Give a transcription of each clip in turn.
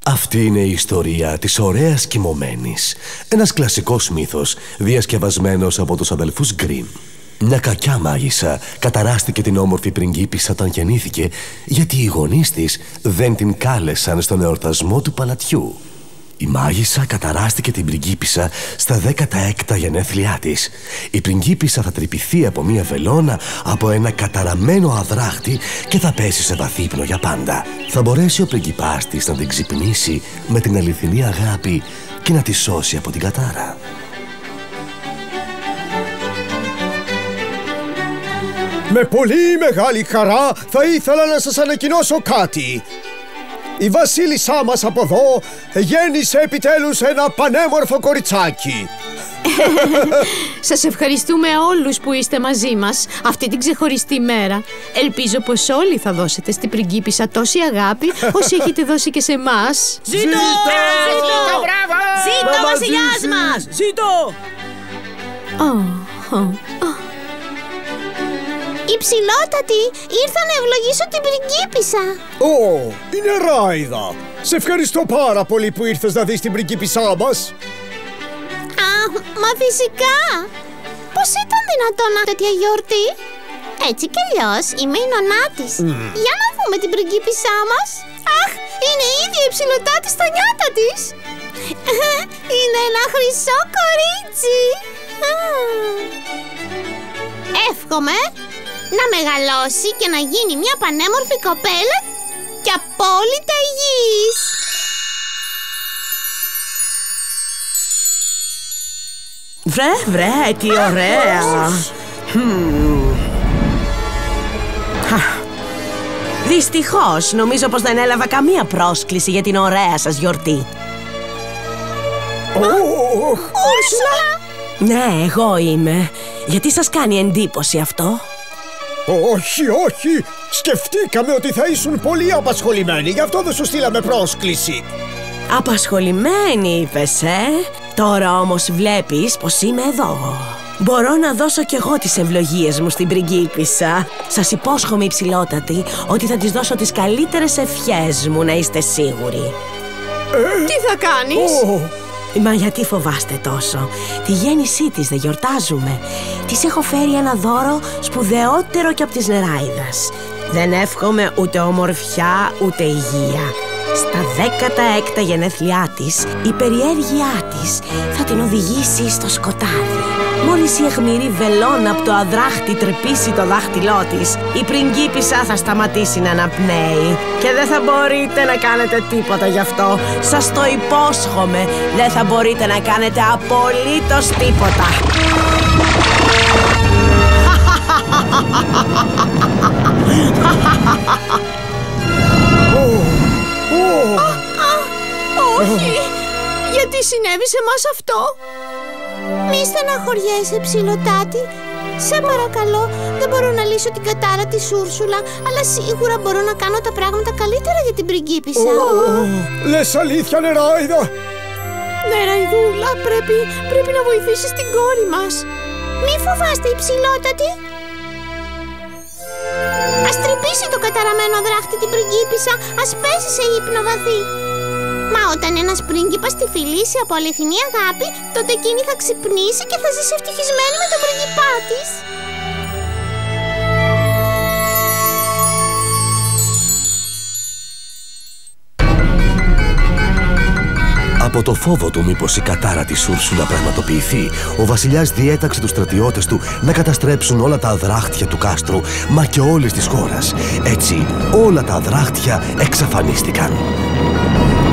Αυτή είναι η ιστορία της ωραίας κοιμωμένης. Ένας κλασικός μύθος διασκευασμένος από τους αδελφούς Γκριμ. Μια κακιά μάγισσα καταράστηκε την όμορφη πριγκίπισσα όταν γεννήθηκε, γιατί οι γονείς της δεν την κάλεσαν στον εορτασμό του παλατιού. Η μάγισσα καταράστηκε την πριγκίπισσα στα 16 γενέθλιά της. Η πριγκίπισσα θα τρυπηθεί από μια βελόνα από ένα καταραμένο αδράχτη και θα πέσει σε βαθύ ύπνο για πάντα. Θα μπορέσει ο πριγκιπάς της να την ξυπνήσει με την αληθινή αγάπη και να τη σώσει από την κατάρα. Με πολύ μεγάλη χαρά θα ήθελα να σας ανακοινώσω κάτι. Η βασίλισσά μας από εδώ γέννησε επιτέλους ένα πανέμορφο κοριτσάκι. Σας ευχαριστούμε όλους που είστε μαζί μας αυτή την ξεχωριστή μέρα. Ελπίζω πως όλοι θα δώσετε στην πριγκίπισσα τόση αγάπη όσοι έχετε δώσει και σε εμάς. Ζήτω! Ζήτω! Μπράβο! Ζήτω ο βασιλιάς μας! Ζήτω! Υψηλότατη, ήρθα να ευλογήσω την πριγκίπισσα. Είναι Ράιδα. Σε ευχαριστώ πάρα πολύ που ήρθες να δεις την πριγκίπισσά μας. Μα φυσικά. Πώς ήταν δυνατόν τέτοια γιορτή? Έτσι κι αλλιώς είμαι η νονά της. Για να δούμε την πριγκίπισσά μας. Αχ, είναι ήδη υψηλοτάτη στα νιάτα της. Είναι ένα χρυσό κορίτσι. Εύχομαι να μεγαλώσει και να γίνει μια πανέμορφη κοπέλα και απόλυτα υγιής. Βρε, τι ωραία! Δυστυχώς, νομίζω πως δεν έλαβα καμία πρόσκληση για την ωραία σας γιορτή. Ούρσουλα! Ναι, εγώ είμαι. Γιατί σας κάνει εντύπωση αυτό? Όχι. Σκεφτήκαμε ότι θα ήσουν πολύ απασχολημένοι, γι' αυτό δεν σου στείλαμε πρόσκληση. Απασχολημένη είπες, Τώρα όμως βλέπεις πως είμαι εδώ. Μπορώ να δώσω κι εγώ τις ευλογίες μου στην πριγκίπισσα. Σας υπόσχομαι, υψηλότατη, ότι θα της δώσω τις καλύτερες ευχές μου, να είστε σίγουροι. Τι θα κάνεις? Μα γιατί φοβάστε τόσο? Τη γέννησή της δεν γιορτάζουμε? Της έχω φέρει ένα δώρο σπουδαιότερο κι από της Νεράιδας. Δεν εύχομαι ούτε ομορφιά ούτε υγεία. Στα 16 γενέθλιά της, η περιέργειά της θα την οδηγήσει στο σκοτάδι. Μόλις η αιχμηρή βελόνα από το αδράχτη τρυπήσει το δάχτυλό της, η πριγκίπισσα θα σταματήσει να αναπνέει και δεν θα μπορείτε να κάνετε τίποτα γι' αυτό. Σας το υπόσχομαι, δεν θα μπορείτε να κάνετε απολύτως τίποτα. Όχι! Γιατί συνέβη σε μας αυτό? Μη στεναχωριέσαι, ψιλοτάτη. Σε παρακαλώ, δεν μπορώ να λύσω την κατάρα της Ούρσουλα, αλλά σίγουρα μπορώ να κάνω τα πράγματα καλύτερα για την πριγκίπισσα. Λες αλήθεια, Νεράιδα? Ναι, Ραϊδούλα, πρέπει να βοηθήσεις την κόρη μας. Μη φοβάστε, υψηλότατη. Ας τρυπήσει το καταραμένο δράχτη την πριγκίπισσα, ας πέσει σε ύπνο βαθύ. Μα όταν ένας πρίγκιπας τη φιλήσει από αληθινή αγάπη, τότε εκείνη θα ξυπνήσει και θα ζήσει ευτυχισμένη με τον πριγκιπά της. Από το φόβο του μήπως η κατάρα της Ούρσουλα πραγματοποιηθεί, ο βασιλιάς διέταξε τους στρατιώτες του να καταστρέψουν όλα τα αδράχτια του κάστρου, μα και όλης της χώρας. Έτσι, όλα τα αδράχτια εξαφανίστηκαν.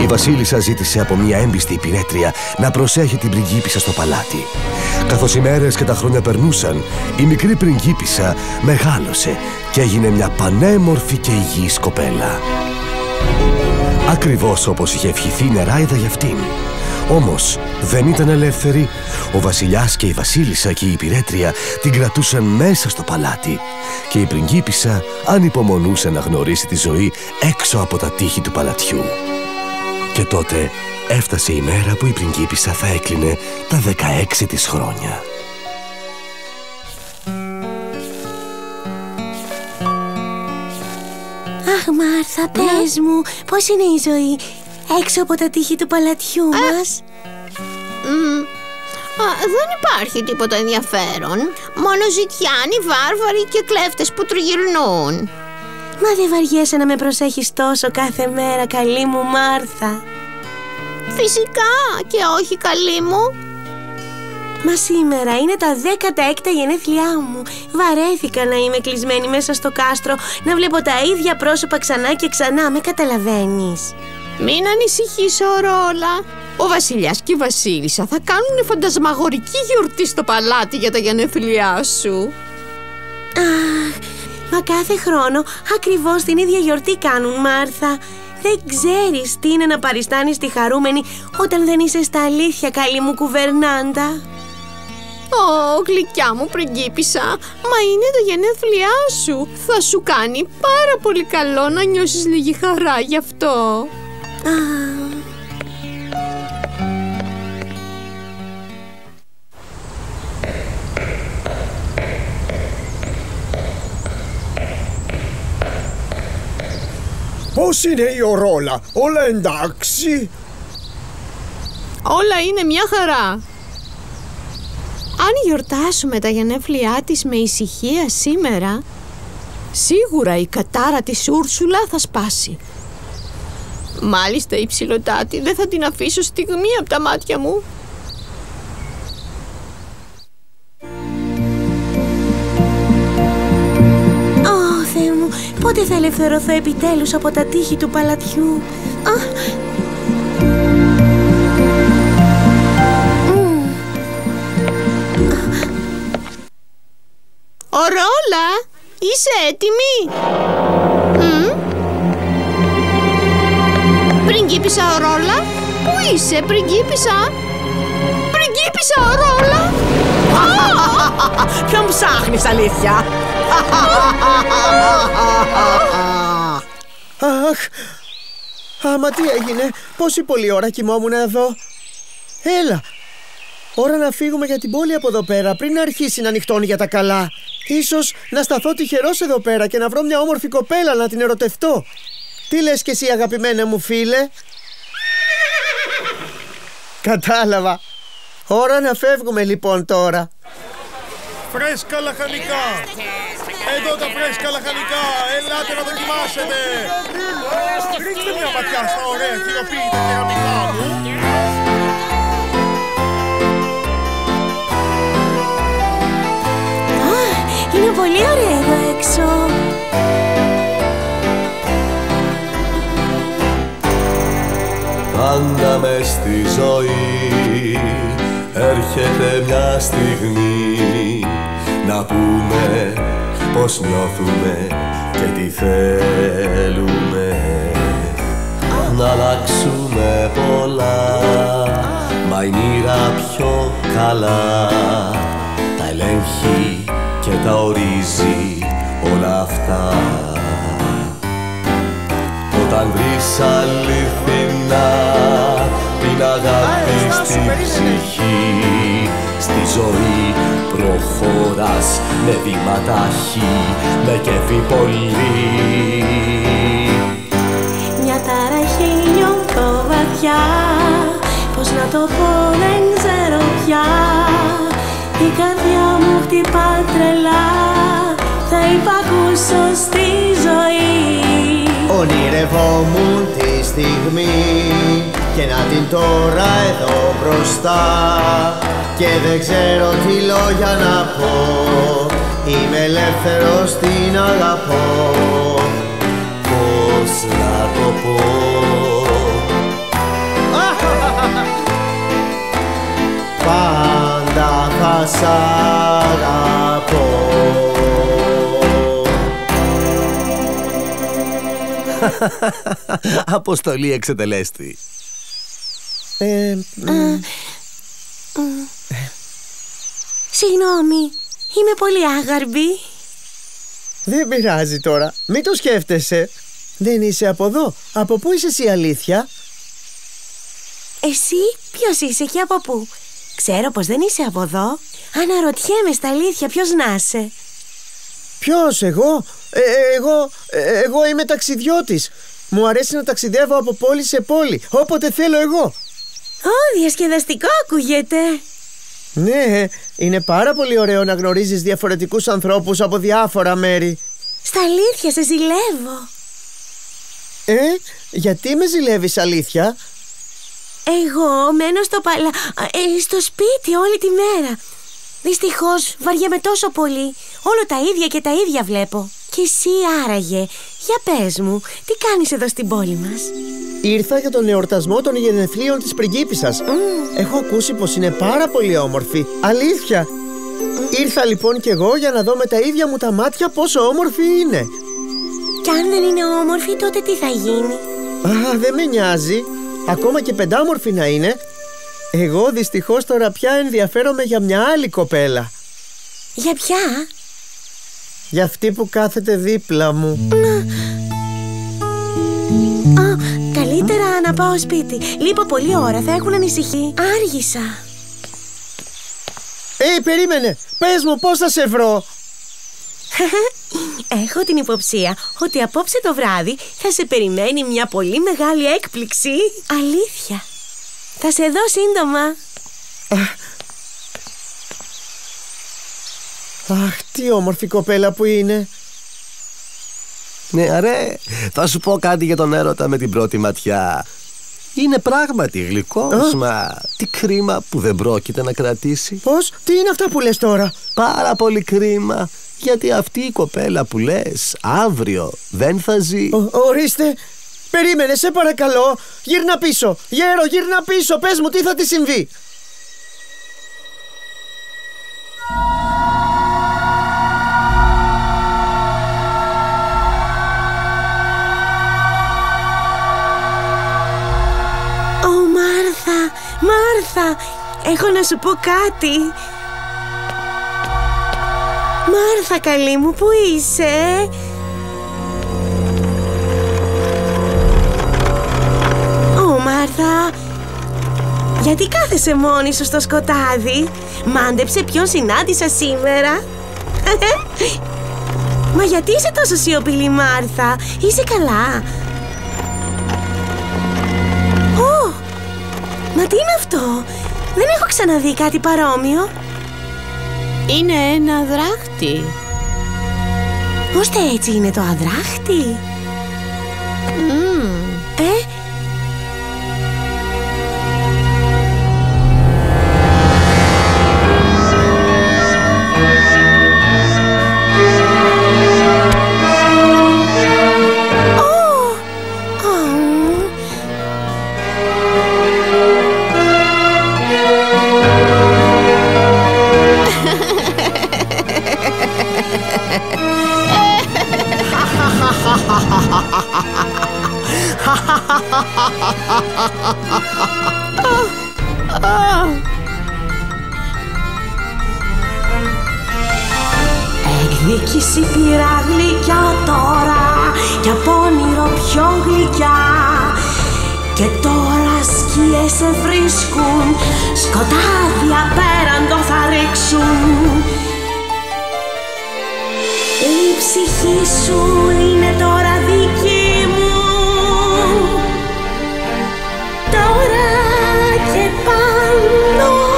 Η βασίλισσα ζήτησε από μια έμπιστη υπηρέτρια να προσέχει την πριγκίπισσα στο παλάτι. Καθώς οι μέρες και τα χρόνια περνούσαν, η μικρή πριγκίπισσα μεγάλωσε και έγινε μια πανέμορφη και υγιής κοπέλα. Ακριβώς όπως είχε ευχηθεί η Νεράιδα για αυτήν. Όμως δεν ήταν ελεύθερη. Ο βασιλιάς και η βασίλισσα και η υπηρέτρια την κρατούσαν μέσα στο παλάτι και η πριγκίπισσα ανυπομονούσε να γνωρίσει τη ζωή έξω από τα τείχη του παλατιού. Και τότε έφτασε η μέρα που η πριγκίπισσα θα έκλεινε τα 16 της χρόνια. Αχ, Μάρθα, πες μου, πώς είναι η ζωή? έξω από τα τείχη του παλατιού μας. Δεν υπάρχει τίποτα ενδιαφέρον. Μόνο ζητιάνοι, βάρβαροι και κλέφτες που τριγυρνούν. Μα δεν βαριέσαι να με προσέχεις τόσο κάθε μέρα, καλή μου Μάρθα? Φυσικά και όχι, καλή μου. Μα σήμερα είναι τα 16 γενέθλιά μου. Βαρέθηκα να είμαι κλεισμένη μέσα στο κάστρο, να βλέπω τα ίδια πρόσωπα ξανά και ξανά. Με καταλαβαίνεις? Μην ανησυχείς, Ορόλα. Ο βασιλιάς και η βασίλισσα θα κάνουν φαντασμαγορική γιορτή στο παλάτι για τα γενέθλιά σου. Αχ, μα κάθε χρόνο ακριβώς την ίδια γιορτή κάνουν, Μάρθα. Δεν ξέρεις τι είναι να παριστάνεις τη χαρούμενη όταν δεν είσαι στα αλήθεια, καλή μου κουβερνάντα. Ω, γλυκιά μου πριγκίπισσα, μα είναι τα γενέθλιά σου. Θα σου κάνει πάρα πολύ καλό να νιώσεις λίγη χαρά γι' αυτό. Πώς είναι η Ορόλα, όλα εντάξει? Όλα είναι μια χαρά. Αν γιορτάσουμε τα γενέθλιά της με ησυχία σήμερα, σίγουρα η κατάρα της Ούρσουλα θα σπάσει. Μάλιστα, υψηλοτάτη, δεν θα την αφήσω στιγμή από τα μάτια μου. Ω, Θεέ μου, πότε θα ελευθερωθώ επιτέλους από τα τείχη του παλατιού? Ορόλα, είσαι έτοιμη? Πριγκίπισσα Ορόλα, πού είσαι, πριγκίπισσα? Πριγκίπισσα Ορόλα! Ποιον ψάχνεις, αλήθεια? Αχ, άμα τι έγινε, πόση πολλή ώρα κοιμόμουν εδώ. Έλα, ώρα να φύγουμε για την πόλη από εδώ πέρα πριν αρχίσει να νυχτώνει για τα καλά. Ίσως να σταθώ τυχερός εδώ πέρα και να βρω μια όμορφη κοπέλα να την ερωτευτώ. Τι λες κι εσύ, αγαπημένε μου φίλε? Κατάλαβα. Ώρα να φεύγουμε λοιπόν τώρα. Φρέσκα λαχανικά! Εδώ τα φρέσκα λαχανικά! Ελάτε να δοκιμάσετε! Ρίξτε μια ματιά στα ωραία χειροποίητα κεραμικά μου! Είναι πολύ ωραία εδώ έξω. Πάντα μες στη ζωή έρχεται μια στιγμή να πούμε πως νιώθουμε και τι θέλουμε. Να αλλάξουμε πολλά, μα η μοίρα πιο καλά τα ελέγχει και τα ορίζει όλα αυτά. Όταν βρεις αληθινά την αγάπη στην ψυχή, στη ζωή προχωράς με βήματα με κέφι πολύ. Μια ταραχή νιώθω βαθιά, πώς να το πω δεν ξέρω πια. Η καρδιά μου χτυπά τρελά, θα υπακούσω στη ζωή. Ονειρευόμουν τη στιγμή και να την τώρα εδώ μπροστά, και δεν ξέρω τι λόγια να πω, είμαι ελεύθερος, την αγαπώ. Πώς να το πω? Πάντα θα σ' αγαπώ. Αποστολή εξετελέστη. Συγγνώμη, είμαι πολύ άγαρμπη. Δεν πειράζει τώρα, μην το σκέφτεσαι. Δεν είσαι από εδώ. Από πού είσαι εσύ, αλήθεια? Εσύ ποιος είσαι και από πού? Ξέρω πως δεν είσαι από εδώ. Αναρωτιέμαι στα αλήθεια ποιος να είσαι. Ποιος, εγώ? Εγώ είμαι ταξιδιώτης. Μου αρέσει να ταξιδεύω από πόλη σε πόλη, όποτε θέλω εγώ. Διασκεδαστικό ακούγεται. Ναι, είναι πάρα πολύ ωραίο να γνωρίζεις διαφορετικούς ανθρώπους από διάφορα μέρη. Στα αλήθεια σε ζηλεύω. Γιατί με ζηλεύεις, αλήθεια? Εγώ μένω στο σπίτι όλη τη μέρα. Δυστυχώς βαριέμαι τόσο πολύ. Όλο τα ίδια και τα ίδια βλέπω. Και εσύ άραγε, για πες μου, τι κάνεις εδώ στην πόλη μας? Ήρθα για τον εορτασμό των γενεθλίων της πριγκίπισσας. Έχω ακούσει πως είναι πάρα πολύ όμορφη. Αλήθεια. Ήρθα λοιπόν κι εγώ για να δω με τα ίδια μου τα μάτια πόσο όμορφη είναι. Κι αν δεν είναι όμορφη, τότε τι θα γίνει? Δεν με νοιάζει. Ακόμα και πεντάμορφη να είναι. Εγώ δυστυχώς τώρα πια ενδιαφέρομαι για μια άλλη κοπέλα. Για ποια? Για αυτή που κάθεται δίπλα μου. Καλύτερα να πάω σπίτι. Λείπω πολλή ώρα, θα έχουν ανησυχεί. Άργησα. Περίμενε. Πες μου πώς θα σε βρω. Έχω την υποψία ότι απόψε το βράδυ θα σε περιμένει μια πολύ μεγάλη έκπληξη. Αλήθεια. Θα σε δω σύντομα. Αχ, τι όμορφη κοπέλα που είναι. Ναι, αρέ, θα σου πω κάτι για τον έρωτα με την πρώτη ματιά. Είναι πράγματι γλυκός, μα τι κρίμα που δεν πρόκειται να κρατήσει. Πώς, τι είναι αυτά που λες τώρα? Πάρα πολύ κρίμα, γιατί αυτή η κοπέλα που λες αύριο δεν θα ζει. Ορίστε, περίμενε, σε παρακαλώ. Γύρνα πίσω, γέρο, γύρνα πίσω. Πες μου τι θα τη συμβεί. Μάρθα, έχω να σου πω κάτι. Μάρθα καλή μου, πού είσαι? Μάρθα, γιατί κάθεσαι μόνη σου στο σκοτάδι? Μάντεψε ποιον συνάντησα σήμερα. Μα γιατί είσαι τόσο σιωπηλή, Μάρθα? Είσαι καλά? Μα τι είναι αυτό? Δεν έχω ξαναδεί κάτι παρόμοιο. Είναι ένα αδράχτη. Ώστε έτσι είναι το αδράχτη? Εκδίκηση πήρα γλυκιά τώρα κι από όνειρο πιο γλυκιά. Και τώρα σκιές σε βρίσκουν, σκοτάδια πέραντο θα ρίξουν. Η ψυχή σου είναι τώρα δική μου, τώρα και πάντοτε.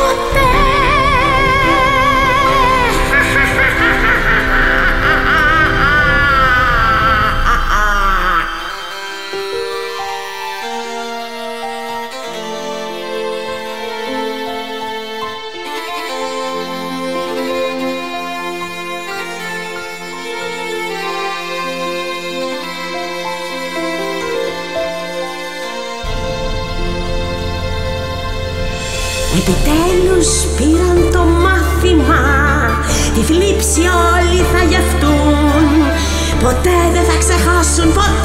Επιτέλους πήραν το μάθημα, τη θλίψη όλοι θα γευτούν. Ποτέ δεν θα ξεχάσουν, ποτέ